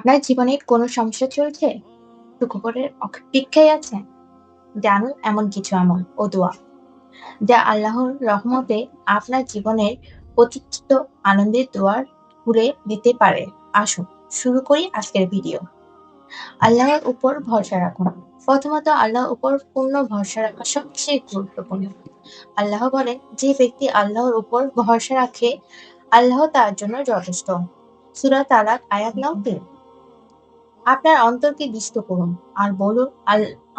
আপনার জীবনে কোনো সমস্যা চলছে? সুখবরের অপেক্ষায় আছেন? জানুন এমন কিছু আমল ও দোয়া যা আল্লাহর রহমতে আপনার জীবনের প্রতিষ্ঠিত আনন্দের দুয়ার খুলে দিতে পারে। আসুন শুরু করি আজকের ভিডিও। আল্লাহর উপর ভরসা রাখুন। প্রথমত আল্লাহর উপর পূর্ণ ভরসা রাখা সবচেয়ে গুরুত্বপূর্ণ। আল্লাহ বলেন, যে ব্যক্তি আল্লাহর উপর ভরসা রাখে, আল্লাহ তার জন্য যথেষ্ট। সূরা তালাক আয়াত নাও ৩। আপনার অন্তরকে বিষ্ট করুন আর বলুন,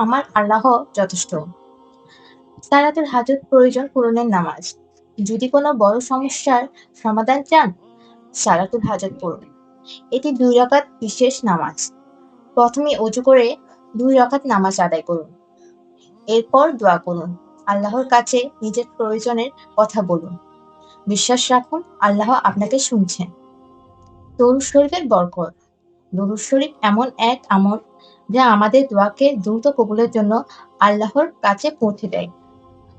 আমার আল্লাহ যথেষ্ট। সালাতুল হাজত প্রয়োজন পূরণের নামাজ। যদি কোনো বড় সমস্যার সমাধান চান, সালাতুল হাজত পড়ুন। এটি ২ রাকাত বিশেষ নামাজ। প্রথমে অজু করে ২ রাকাত নামাজ আদায় করুন। এরপর দোয়া করুন। আল্লাহর কাছে নিজের প্রয়োজনের কথা বলুন। বিশ্বাস রাখুন, আল্লাহ আপনাকে শুনছেন। দরুদ শরীফের বরকত। দরুদ শরীফ এমন এক আমল যা আমাদের দোয়াকে দ্রুত কবুলের জন্য আল্লাহর কাছে পৌঁছে দেয়।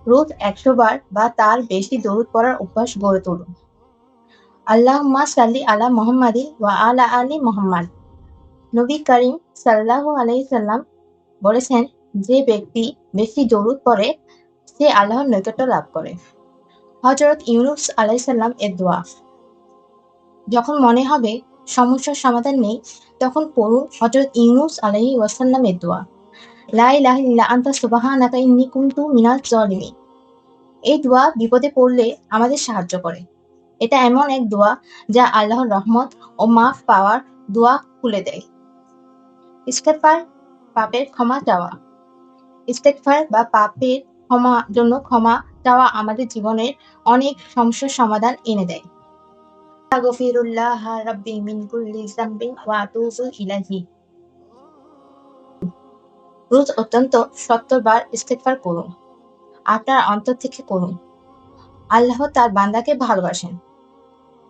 রোজ ১০০ বার বা তার বেশি দরুদ পড়ার অভ্যাস গড়ে তুলুন। আল্লাহুম্মা সাল্লি আলা মুহাম্মাদিন ওয়া আলা আলি মুহাম্মাদ। নবী করিম সাল্লাল্লাহু আলাইহি সাল্লাম বলেছেন, যে ব্যক্তি বেশি দরুদ পড়ে সে আল্লাহর নৈকট্য লাভ করে। হযরত ইউনূস আলাইহিস সালাম এর দোয়া। যখন মনে হবে সমস্যার সমাধান নেই, তখন পড়ুন হযরত ইউনূস আলাইহিস ওয়াসাল্লামের দোয়া। লা ইলাহা ইল্লা আনতা সুবহানাকা ইন্নী কুনতু মিনাজ জালিমিন। এই দোয়া বিপদে পড়লে আমাদের সাহায্য করে। এটা এমন এক দোয়া যা আল্লাহর রহমত ও মাফ পাওয়ার দোয়া খুলে দেয়। ইস্তেগফার, পাপের ক্ষমা চাওয়া। ইস্তেগফার বা পাপের ক্ষমা চাওয়া আমাদের জীবনের অনেক সমস্যার সমাধান এনে দেয়। আস্তাগফিরুল্লাহ রাব্বি মিন কুল্লি যামবিন ওয়া আতুবু ইলাইহি। রোজ অত্যন্ত ৭০ বার ইস্তেগফার করুন। আপনার অন্তর থেকে করুন। আল্লাহ তার বান্দাকে ভালোবাসেন।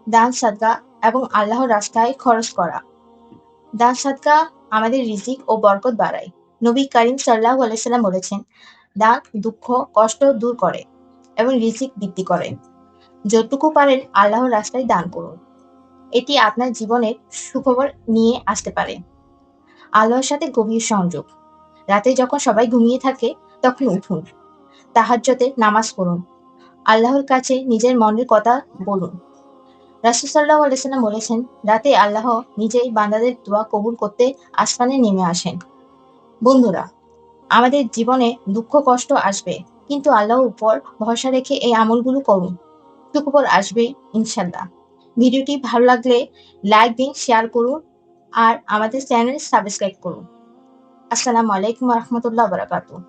দান সাদকা এবং আল্লাহর রাস্তায় খরচ করা। দান সাদকা আমাদের রিজিক ও বরকত বাড়ায়। নবী করিম সাল্লাল্লাহু আলাইহি সাল্লাম বলেছেন, দান দুঃখ কষ্ট দূর করে এবং রিজিক বৃদ্ধি করে। যতটুকু পারেন আল্লাহর রাস্তায় দান করুন। এটি আপনার জীবনের সুখবর নিয়ে আসতে পারে। আল্লাহর সাথে গভীর সংযোগ। রাতে যখন সবাই ঘুমিয়ে থাকে তখন উঠুন। তাহাজ্জুদের নামাজ পড়ুন। আল্লাহর কাছে নিজের মনের কথা বলুন। রাসূল সাল্লাল্লাহু আলাইহি সাল্লাম বলেছেন, রাতে আল্লাহ নিজেই বান্দাদের দোয়া কবুল করতে আসমানে নেমে আসেন। বন্ধুরা, আমাদের জীবনে দুঃখ কষ্ট আসবে, কিন্তু আল্লাহর উপর ভরসা রেখে এই আমলগুলো করুন। সুখবর আসবেই ইনশাআল্লাহ। ভিডিওটি ভালো লাগলে লাইক দিন, শেয়ার করুন আর আমাদের চ্যানেল সাবস্ক্রাইব করুন। আসসালামু আলাইকুম ওয়া রাহমাতুল্লাহি ওয়া বারাকাতুহু।